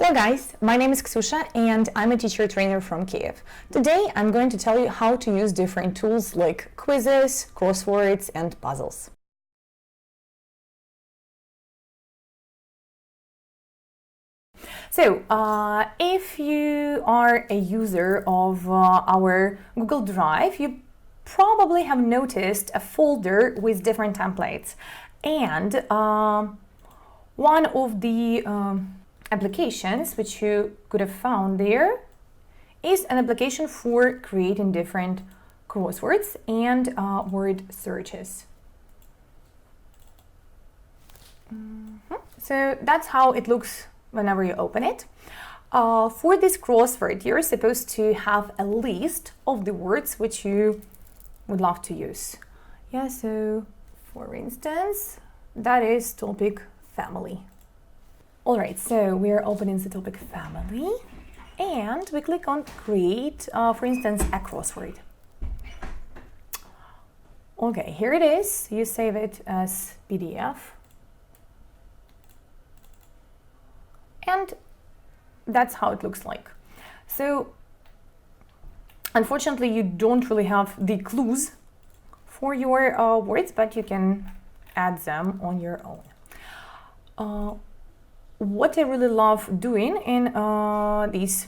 Hello guys, my name is Ksusha and I'm a teacher trainer from Kiev. Today I'm going to tell you how to use different tools like quizzes, crosswords and puzzles. So, if you are a user of our Google Drive, you probably have noticed a folder with different templates. And one of the applications which you could have found there is an application for creating different crosswords and word searches. So that's how it looks whenever you open it. For this crossword, you're supposed to have a list of the words which you would love to use. Yeah, so for instance, that is topic family. All right, so we're opening the topic family and we click on create, for instance, a crossword. Okay, here it is. You save it as PDF. And that's how it looks like. So unfortunately, you don't really have the clues for your words, but you can add them on your own. What I really love doing in this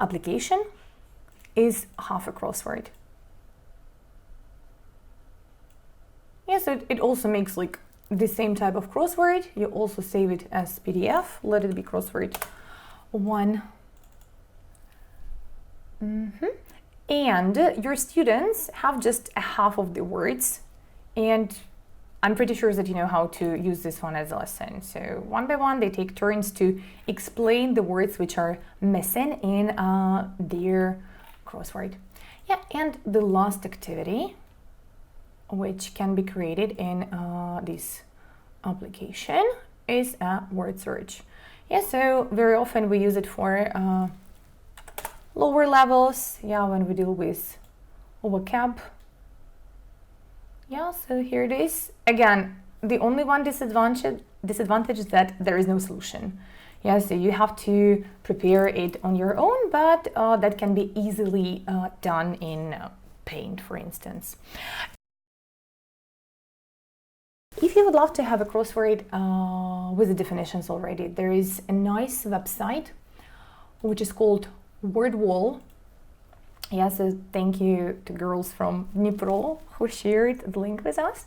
application is half a crossword. Yes, it also makes like the same type of crossword. You also save it as PDF. Let it be crossword 1. And your students have just a half of the words, and I'm pretty sure that you know how to use this one as a lesson. So one by one, they take turns to explain the words which are missing in their crossword. Yeah, and the last activity, which can be created in this application, is a word search. Yeah, so very often we use it for lower levels, yeah, when we deal with vocab. Yeah, so here it is. Again, the only one disadvantage is that there is no solution. Yeah, so you have to prepare it on your own, but that can be easily done in Paint, for instance. If you would love to have a crossword with the definitions already, there is a nice website which is called WordWall. Yeah, so thank you to girls from Dnipro who shared the link with us.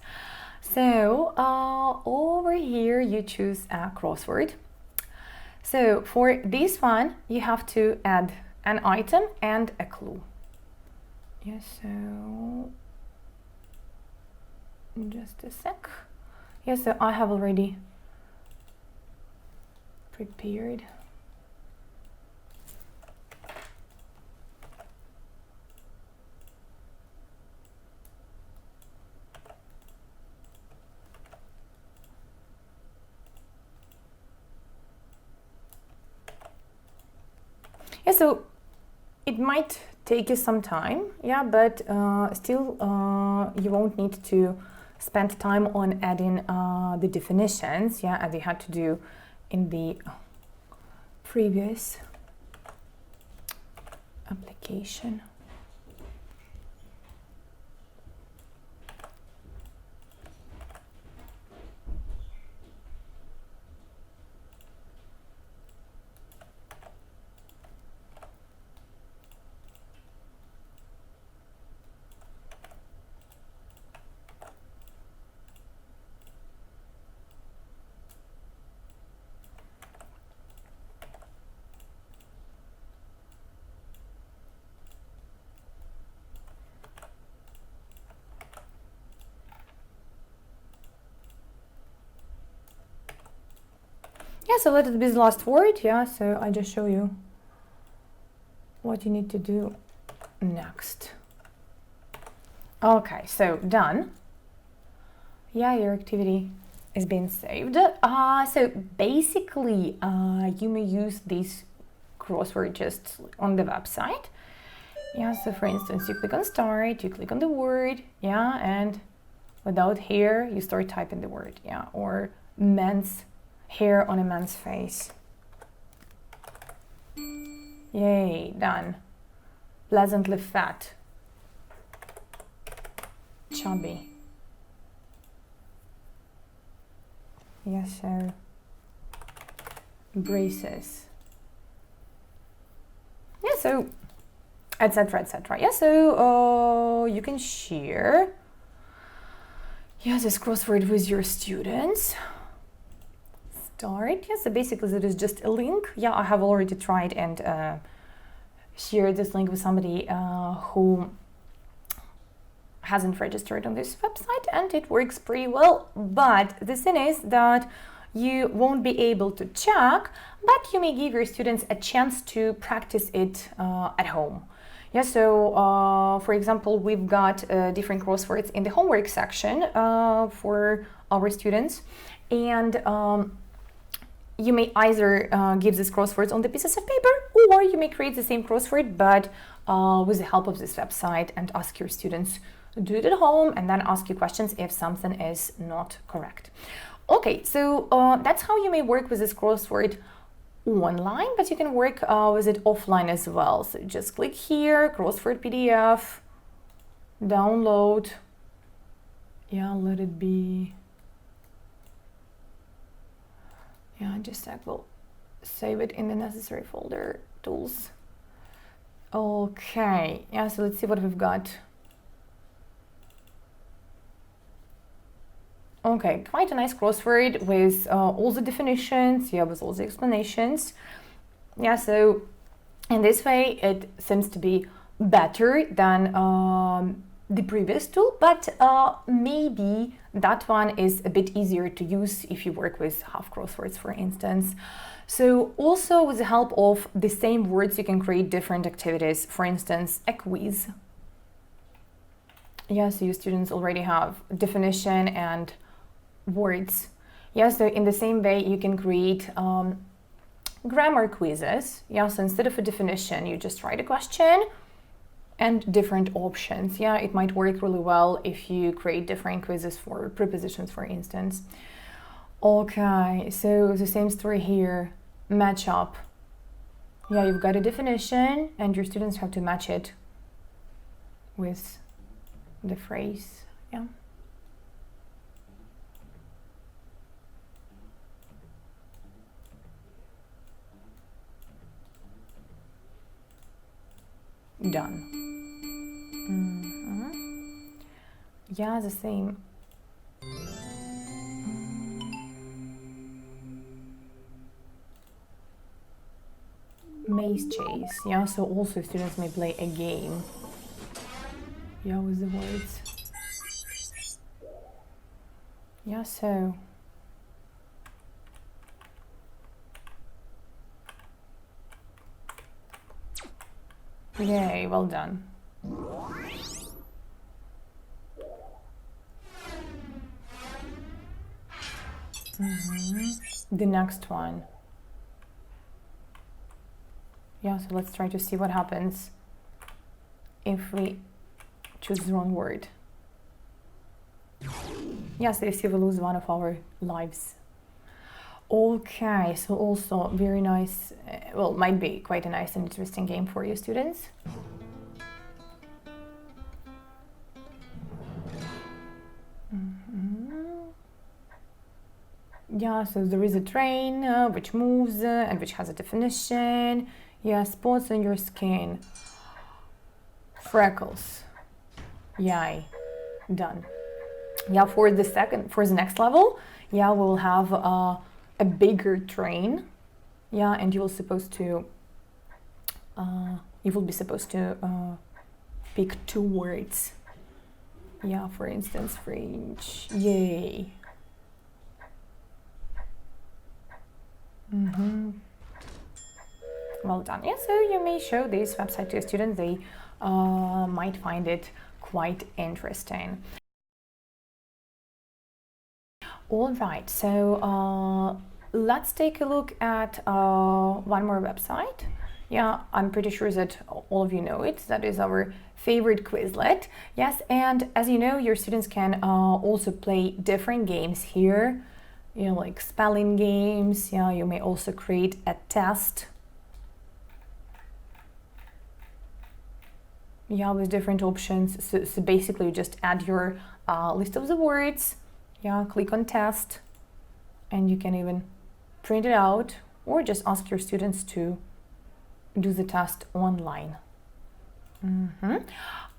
So over here you choose a crossword. So for this one you have to add an item and a clue. Yeah, so just a sec. Yeah, so I have already prepared. Yeah, so it might take you some time, yeah, but still you won't need to spend time on adding the definitions, yeah, as you had to do in the previous application. Yeah, so let it be the last word. Yeah, so I just show you what you need to do next. Okay, so done. Yeah, your activity is being saved. So basically, you may use this crossword just on the website. Yeah, so for instance, you click on start, you click on the word, yeah, and without hair, you start typing the word, yeah, or men's hair on a man's face. Yay, done. Pleasantly fat. Chubby. Yes, so braces. Yeah, so etc, etc. Yeah, so you can share this crossword with your students. Start. Yeah, so basically it is just a link. Yeah, I have already tried and shared this link with somebody who hasn't registered on this website, and it works pretty well. But the thing is that you won't be able to check, but you may give your students a chance to practice it at home. Yeah, so for example, we've got different crosswords in the homework section for our students, and you may either give these crosswords on the pieces of paper, or you may create the same crossword but with the help of this website and ask your students to do it at home and then ask you questions if something is not correct. Okay, so that's how you may work with this crossword online, but you can work with it offline as well. So just click here, crossword PDF, download. Yeah, let it be. Yeah, just a sec, we'll save it in the necessary folder, tools. Okay, yeah, so let's see what we've got. Okay, quite a nice crossword with all the definitions, yeah, with all the explanations. Yeah, so in this way, it seems to be better than the previous tool, but maybe that one is a bit easier to use if you work with half crosswords, for instance. So also with the help of the same words, you can create different activities. For instance, a quiz. Yeah, so your students already have definition and words. Yeah, so in the same way, you can create grammar quizzes. Yeah, so instead of a definition, you just write a question and different options. Yeah, it might work really well if you create different quizzes for prepositions, for instance. Okay, so the same story here, match up. Yeah, you've got a definition and your students have to match it with the phrase. Yeah. Done. Yeah, the same. Maze chase. Yeah, so also students may play a game. Yeah, with the words. Yeah, so. Yay, well done. The next one. Yeah, so let's try to see what happens if we choose the wrong word. Yeah, so you see we lose one of our lives. Okay, so also very nice, well, might be quite a nice and interesting game for you students. Yeah, so there is a train which moves and which has a definition. Yeah, spots on your skin. Freckles. Yay, done. Yeah, for the next level, yeah, we'll have a bigger train. Yeah, and you will be supposed to pick two words. Yeah, for instance, for each. Yay. Well done. Yeah, so you may show this website to your students. They might find it quite interesting. All right, so let's take a look at one more website. Yeah, I'm pretty sure that all of you know it. That is our favorite Quizlet. Yes, and as you know, your students can also play different games here. You know, like spelling games. Yeah, you may also create a test. yeah, with different options. So basically you just add your list of the words, yeah, click on test, and you can even print it out or just ask your students to do the test online.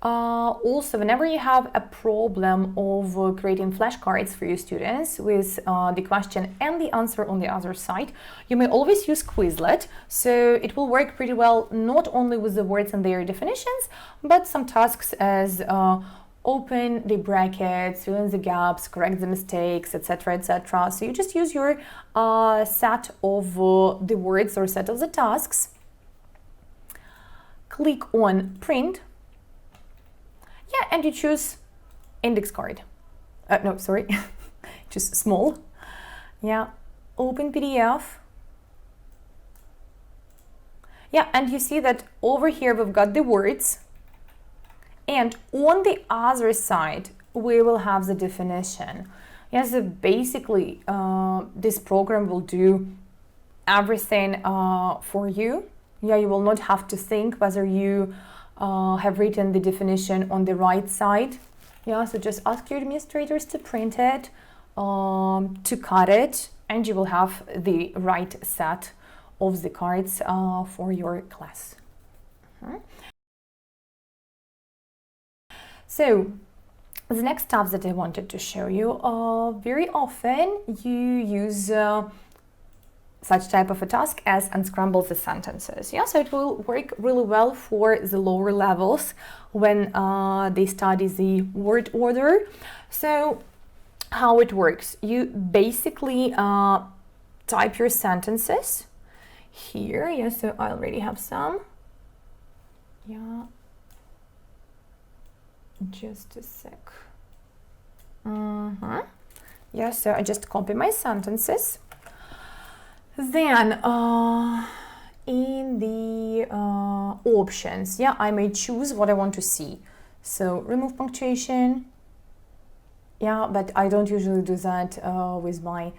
Also, whenever you have a problem of creating flashcards for your students with the question and the answer on the other side, you may always use Quizlet. So it will work pretty well not only with the words and their definitions, but some tasks as open the brackets, fill in the gaps, correct the mistakes, etc., etc. So you just use your set of the words or set of the tasks. Click on print. Yeah, and you choose index card. No, sorry, choose small. Yeah, open PDF. Yeah, and you see that over here we've got the words, and on the other side we will have the definition. Yeah, so basically this program will do everything for you. Yeah, you will not have to think whether you have written the definition on the right side. Yeah, so just ask your administrators to print it, to cut it, and you will have the right set of the cards for your class. So the next steps that I wanted to show you, very often you use such type of a task as Unscramble the Sentences. Yeah, so it will work really well for the lower levels when they study the word order. So how it works, you basically type your sentences here. Yeah, so I already have some. Yeah, just a sec. Yeah, so I just copy my sentences. Then in the options, yeah, I may choose what I want to see. So remove punctuation. Yeah, but I don't usually do that with my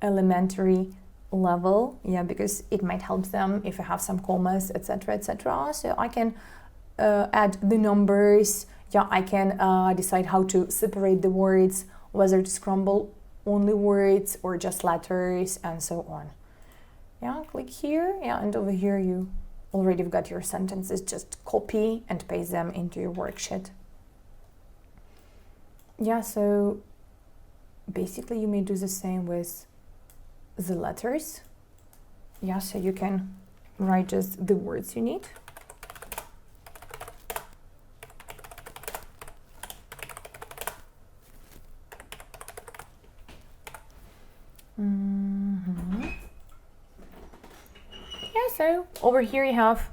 elementary level. Yeah, because it might help them if I have some commas, etc., etc. So I can add the numbers. Yeah, I can decide how to separate the words, whether to scramble only words or just letters, and so on. Yeah, click here, yeah, and over here you already have got your sentences. Just copy and paste them into your worksheet. Yeah, so basically you may do the same with the letters. Yeah, so you can write just the words you need. So over here you have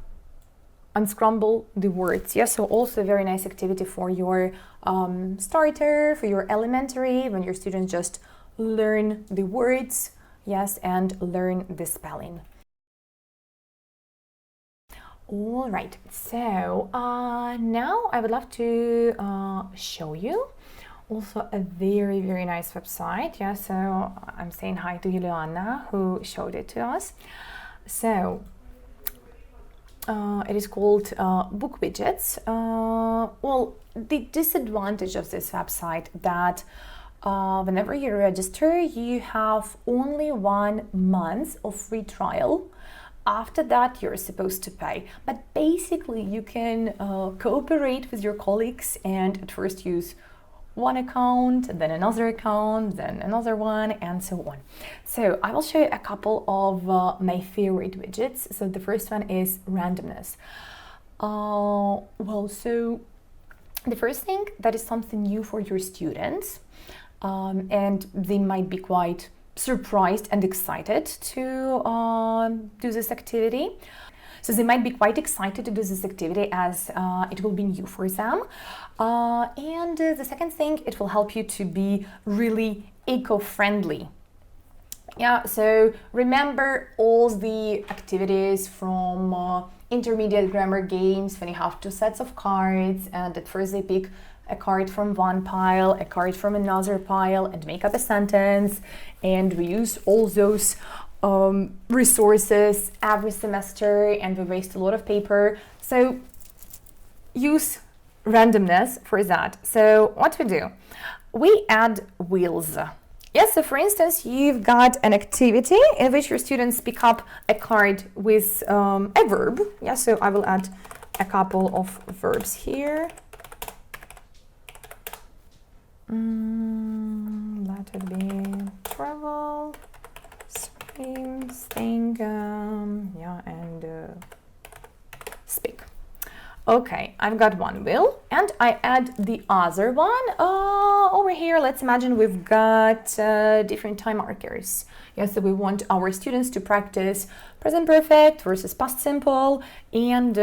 Unscramble the Words. Yeah, so also a very nice activity for your starter, for your elementary, when your students just learn the words, yes, and learn the spelling. All right, so now I would love to show you also a very, very nice website. Yeah, so I'm saying hi to Juliana, who showed it to us. So it is called Book Widgets. Well, the disadvantage of this website that whenever you register, you have only 1 month of free trial. After that, you're supposed to pay. But basically, you can cooperate with your colleagues and at first use one account, then another account, then another one, and so on. So I will show you a couple of my favorite widgets. So the first one is randomness. Well, so the first thing, that is something new for your students, and they might be quite surprised and excited to do this activity. So they might be quite excited to do this activity as it will be new for them. And the second thing, it will help you to be really eco-friendly. Yeah, so remember all the activities from intermediate grammar games when you have 2 sets of cards and at first they pick a card from one pile, a card from another pile and make up a sentence, and we use all those resources every semester and we waste a lot of paper. So use randomness for that. So what we do, we add wheels. Yes, so for instance, you've got an activity in which your students pick up a card with a verb. Yeah, so I will add a couple of verbs here. Let it be travel, swim, sing, yeah, and speak. Okay, I've got one wheel, and I add the other one over here. Let's imagine we've got different time markers. Yeah, so we want our students to practice present perfect versus past simple and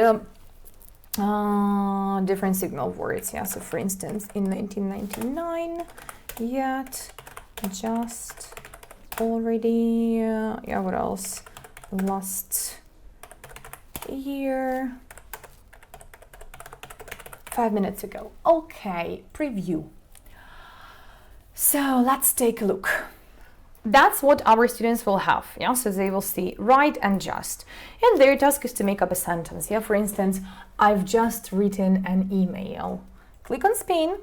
different signal words. Yeah, so for instance, in 1999, yet, just, already, yeah, what else? Last year, 5 minutes ago. Okay, preview. So let's take a look. That's what our students will have. Yeah, so they will see write and just. And their task is to make up a sentence. Yeah, for instance, I've just written an email. Click on spin.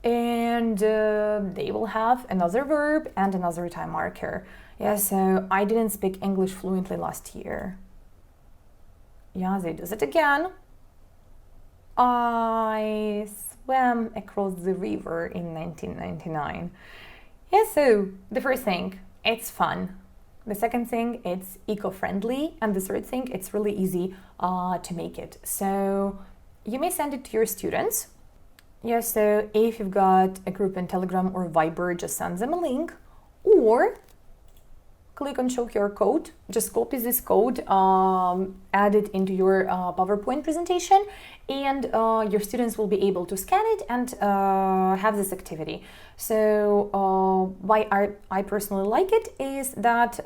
And they will have another verb and another time marker. Yeah, so I didn't speak English fluently last year. Yeah, they do it again. I swam across the river in 1999. Yeah, so the first thing, it's fun. The second thing, it's eco-friendly. And the third thing, it's really easy to make it. So you may send it to your students. Yeah, so if you've got a group in Telegram or Viber, just send them a link. Or click on show QR code, just copy this code, add it into your PowerPoint presentation, and your students will be able to scan it and have this activity. So why I personally like it is that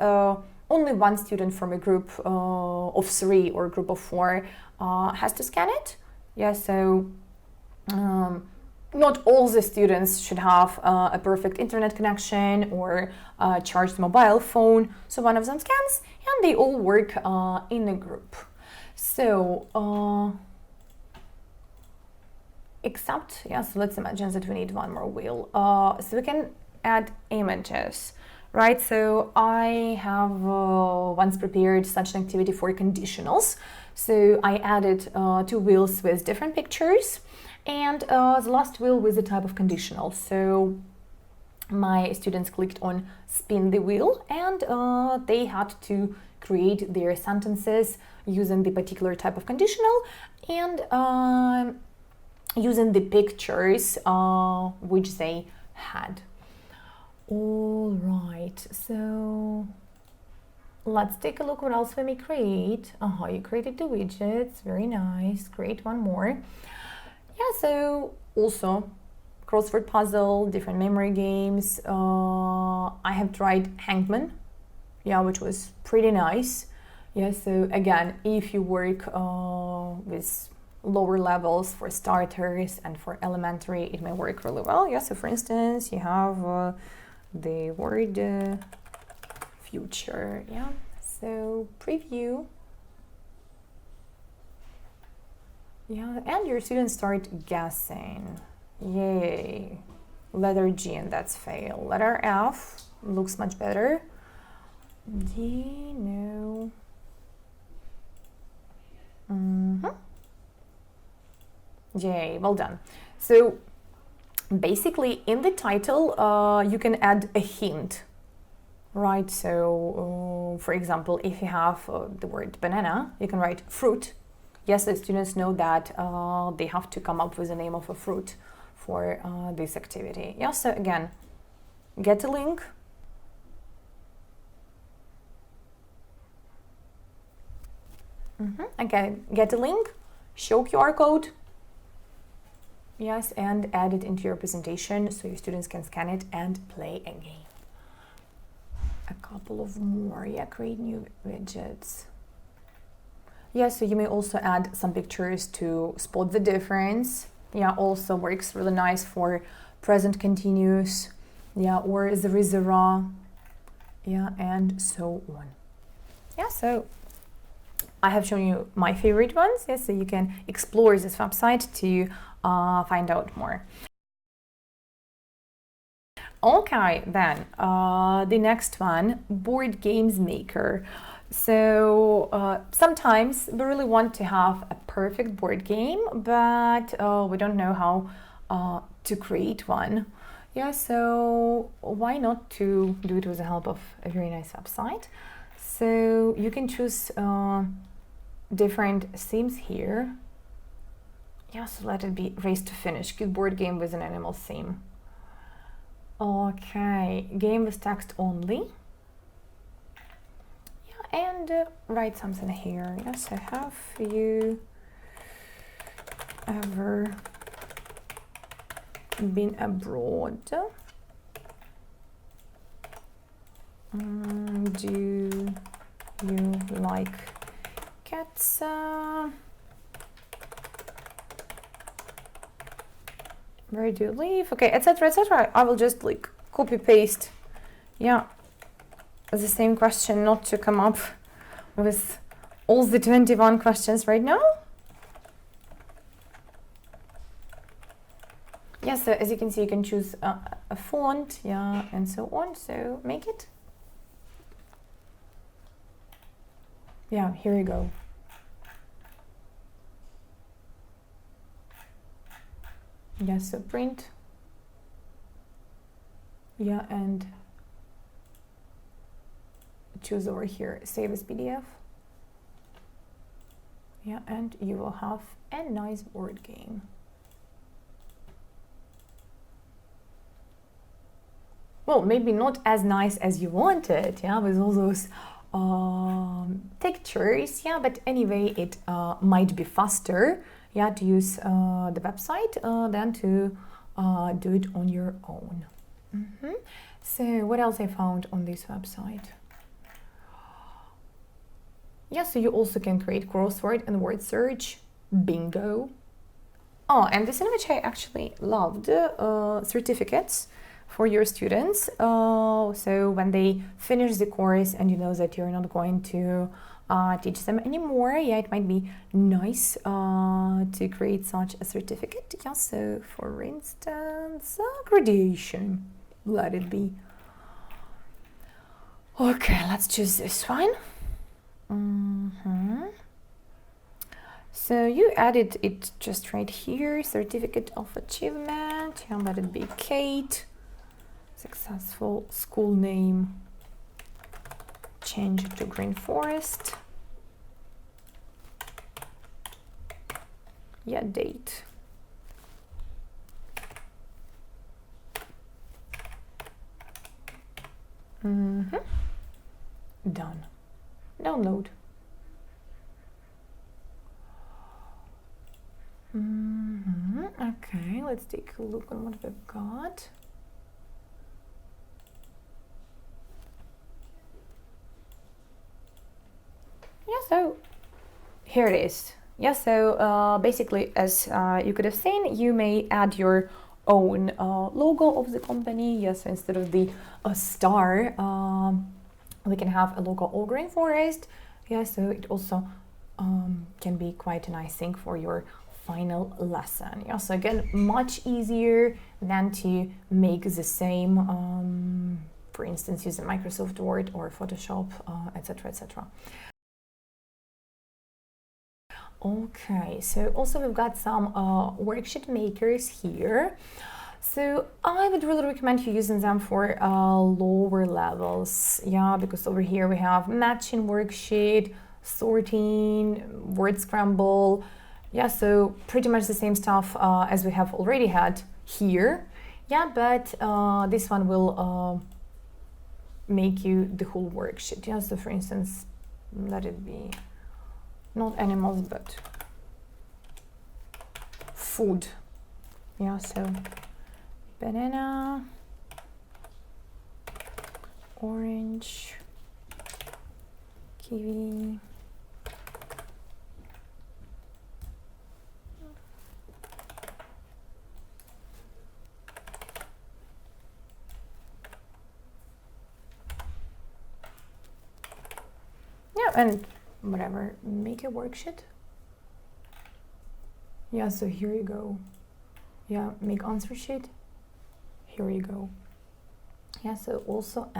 only one student from a group of 3 or a group of 4 has to scan it. Yeah, so not all the students should have a perfect internet connection or a charged mobile phone. So one of them scans and they all work in a group. So, except, yes, let's imagine that we need one more wheel. So we can add images, right? So I have once prepared such an activity for conditionals. So I added 2 wheels with different pictures. And the last wheel with the type of conditional. So my students clicked on spin the wheel and they had to create their sentences using the particular type of conditional and using the pictures which they had. All right, so let's take a look what else we may create. You created the widgets, very nice. Create one more. Yeah, so also crossword puzzle, different memory games. I have tried Hangman, yeah, which was pretty nice. Yeah, so again, if you work with lower levels for starters and for elementary, it may work really well. Yeah, so for instance, you have the word future. Yeah, so preview. Yeah, and your students start guessing. Yay. Letter G, and that's fail. Letter F looks much better. D, no. Yay, well done. So basically in the title, you can add a hint, right? So for example, if you have the word banana, you can write fruit. Yes, the students know that they have to come up with the name of a fruit for this activity. Yeah, so again, get a link. Okay, get a link, show QR code. Yes, and add it into your presentation so your students can scan it and play a game. A couple of more, yeah, create new widgets. Yeah, so you may also add some pictures to spot the difference. Yeah, also works really nice for present continuous. Yeah, or there is a raw. Yeah, and so on. Yeah, so I have shown you my favorite ones, yes, so you can explore this website to find out more. Okay, then the next one, Board Games Maker. So sometimes we really want to have a perfect board game, but we don't know how to create one. Yeah, so why not to do it with the help of a very nice website? So you can choose different themes here. Yeah, so let it be Race to Finish, cute board game with an animal theme. Okay, game with text only. Yeah, and write something here. Yes, have you ever been abroad? Do you like cats? Where do you live? Okay, etc, etc. I will just like copy paste. Yeah, the same question, not to come up with all the 21 questions right now. Yeah, so as you can see, you can choose a font, yeah, and so on. So make it. Yeah, here you go. Yeah, so print. Yeah, and choose over here, save as PDF. Yeah, and you will have a nice board game. Well, maybe not as nice as you wanted, yeah, with all those pictures, yeah, but anyway, it might be faster, yeah, to use the website than to do it on your own. So what else I found on this website? Yeah, so you also can create crossword and word search, bingo. Oh, and this in which I actually loved, certificates for your students. So when they finish the course and you know that you're not going to teach them anymore, yeah, it might be nice to create such a certificate. Yeah, so for instance, graduation, let it be. Okay, let's choose this one. So you added it just right here, certificate of achievement, yeah, let it be Kate, successful school name, change it to Green Forest, yeah, date. Done. Download. Okay, let's take a look on what we've got. Yeah, so here it is. Yeah, so basically, as you could have seen, you may add your own logo of the company. Yes, so instead of the star, we can have a logo of Green Forest. Yeah, so it also can be quite a nice thing for your final lesson. Yeah, so again, much easier than to make the same, for instance, using Microsoft Word or Photoshop, etc, etc. Okay, so also we've got some worksheet makers here. So I would really recommend you using them for lower levels, yeah, because over here we have matching worksheet, sorting, word scramble, yeah, so pretty much the same stuff as we have already had here, yeah, but this one will make you the whole worksheet, yeah, so for instance, let it be not animals but food, yeah, so banana, orange, kiwi, yeah, and whatever, make a worksheet. Yeah, so here you go. Yeah, make answer sheet. Here you go. Yeah, so also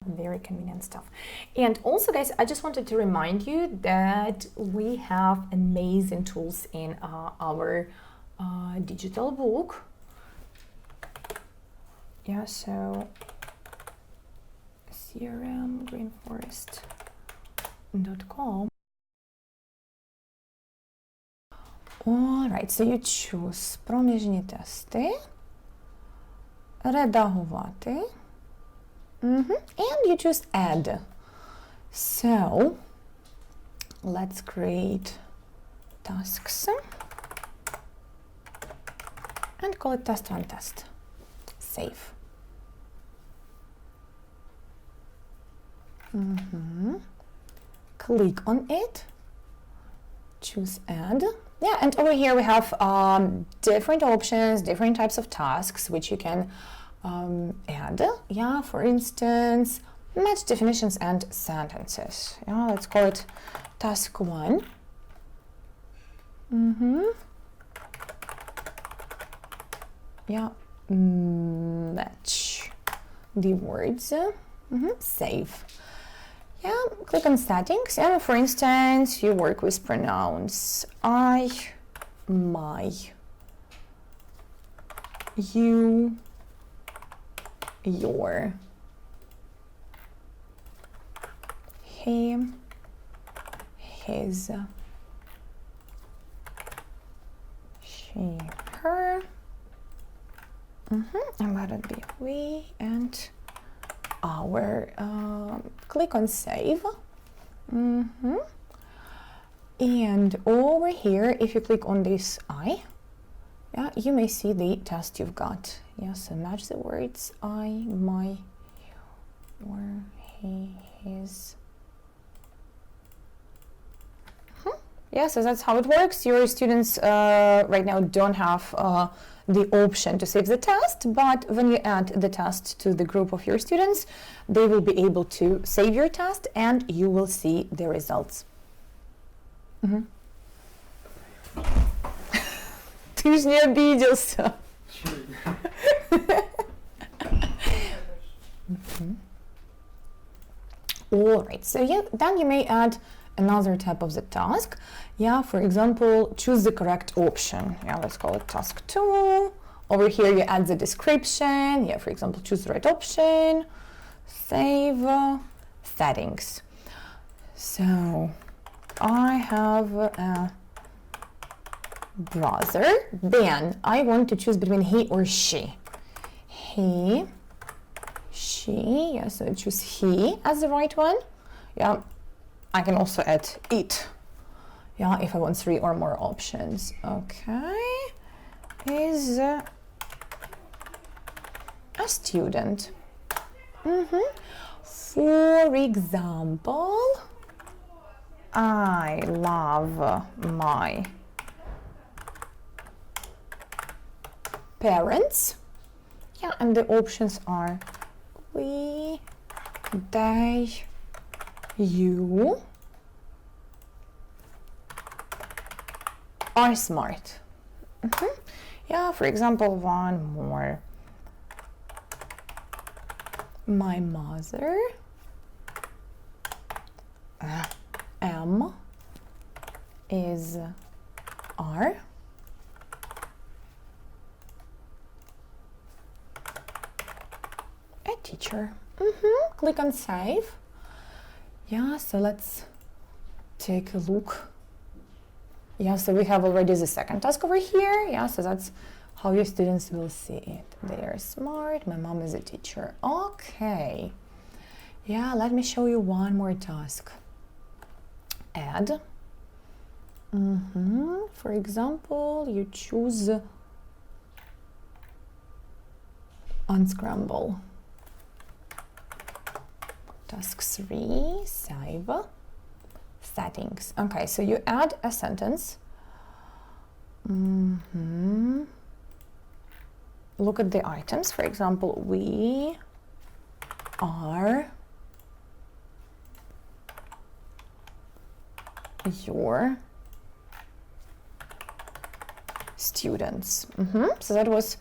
very convenient stuff. And also, guys, I just wanted to remind you that we have amazing tools in our digital book. Yeah, so crmgreenforest.com. Alright, so you choose проміжні тести, редагувати, and you choose add. So let's create tasks and call it test 1 test. Save. Click on it, choose add. Yeah, and over here we have different options, different types of tasks which you can add. Yeah, for instance, match definitions and sentences. Yeah, let's call it task 1. Yeah, match the words. Save. Yeah, click on settings. Yeah, for instance, you work with pronouns I, my, you, your, he, his, she, her, and let it be we and our. Click on save. And over here, if you click on this I, yeah, you may see the test you've got. Yeah, so match the words I, my, your, he, his. Yeah, so that's how it works. Your students right now don't have the option to save the test, but when you add the test to the group of your students, they will be able to save your test and you will see the results. Ты же не обиделся. All right, so then you may add another type of the task. Yeah, for example, choose the correct option. Yeah, let's call it task 2. Over here you add the description. Yeah, for example, choose the right option. Save. Settings. So I have a brother. Then I want to choose between he or she. He, she. Yeah, so I choose he as the right one. Yeah, I can also add it. Yeah, if I want 3 or more options. Okay. Is a student. For example, I love my parents. Yeah, and the options are we, they, you are smart. Yeah, for example, one more. My mother M is R. A teacher. Click on save. Yeah, so let's take a look. Yeah, so we have already the second task over here. Yeah, so that's how your students will see it. They are smart. My mom is a teacher. Okay. Yeah, let me show you one more task. Add. For example, you choose unscramble. Task 3, save. Settings. Okay, so you add a sentence. Look at the items. For example, we are your students. So that was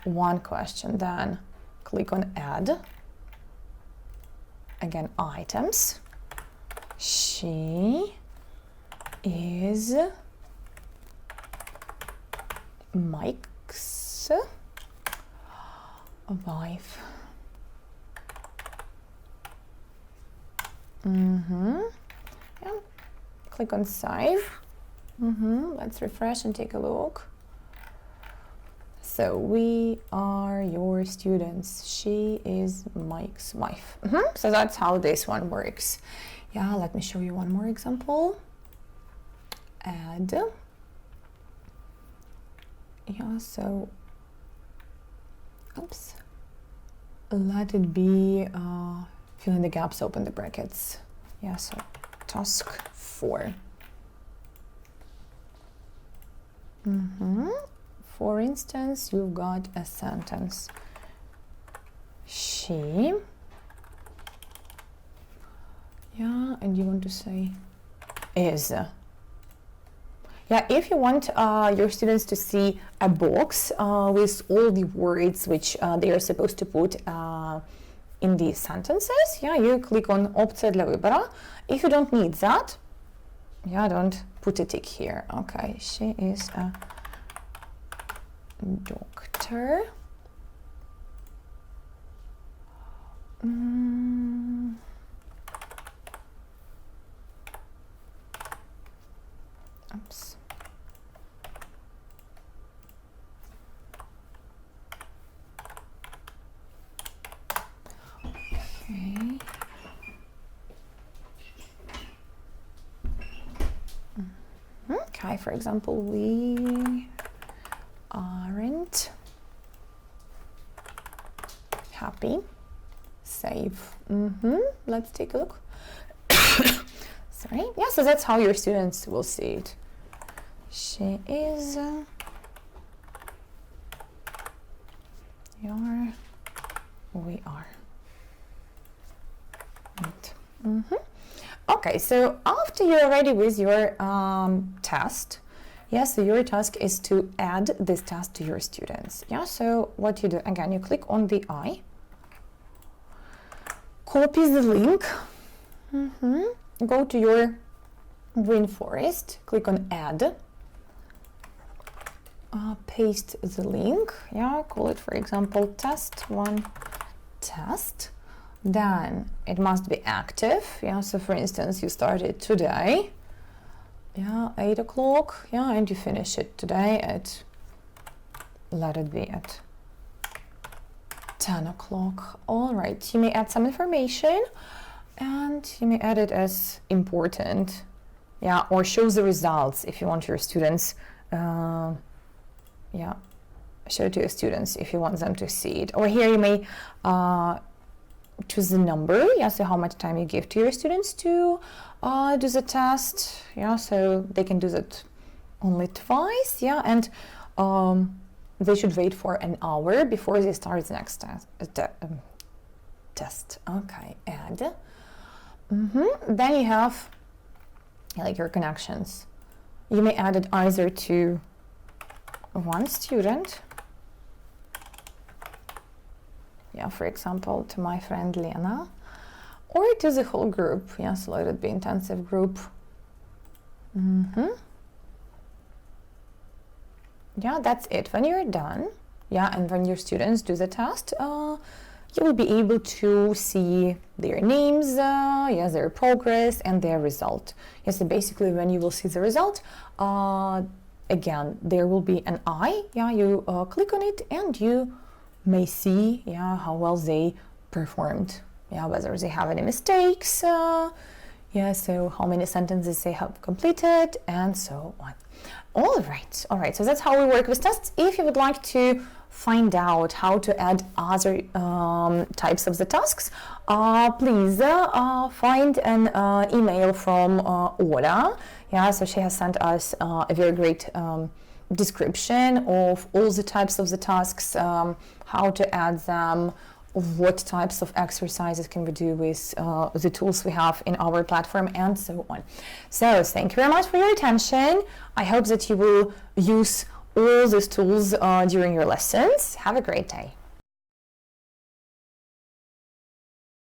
one question. Then click on add. Again, items. She is Mike's wife. Yeah. Click on save. Let's refresh and take a look. So we are your students. She is Mike's wife. So that's how this one works. Yeah, let me show you one more example. Add. Yeah, so, oops. Let it be, fill in the gaps, open the brackets. Yeah, so task 4. For instance, you've got a sentence. She. Yeah, and you want to say is. Yeah, if you want your students to see a box with all the words which they are supposed to put in these sentences, yeah, you click on Opcja dla wyboru. If you don't need that, yeah, don't put a tick here. Okay, she is a doctor. Oops. Okay. Okay, for example, we aren't happy. Save. Let's take a look. Sorry. Yeah, so that's how your students will see it. She is we are. Right. Okay, so after you're ready with your test, yeah, so your task is to add this task to your students. Yeah, so what you do, again, you click on the I, copy the link, go to your green forest, click on add, paste the link, yeah, call it, for example, test 1 test. Then it must be active, yeah, so for instance, you started today, yeah, 8 o'clock, yeah, and you finish it today at, let it be at 10 o'clock. All right, you may add some information and you may add it as important, yeah, or show the results if you want your students, yeah, show it to your students if you want them to see it. Or here you may choose the number, yeah, so how much time you give to your students to do the test, yeah, so they can do that only twice, yeah, and they should wait for an hour before they start the next test. Okay, add. Then you have like your connections. You may add it either to one student, yeah, for example, to my friend Lena, or to the whole group, yeah, so let it be intensive group. Yeah, that's it. When you're done, yeah, and when your students do the test, you will be able to see their names, yeah, their progress and their result. Yeah, so basically when you will see the result, again, there will be an eye, yeah, you click on it and you may see, yeah, how well they performed, yeah, whether they have any mistakes, yeah, so how many sentences they have completed and so on. All right, so that's how we work with tests. If you would like to find out how to add other types of the tasks, please find an email from Ola. Yeah, so she has sent us a very great description of all the types of the tasks, how to add them, what types of exercises can we do with the tools we have in our platform, and so on. So thank you very much for your attention. I hope that you will use all these tools during your lessons. Have a great day.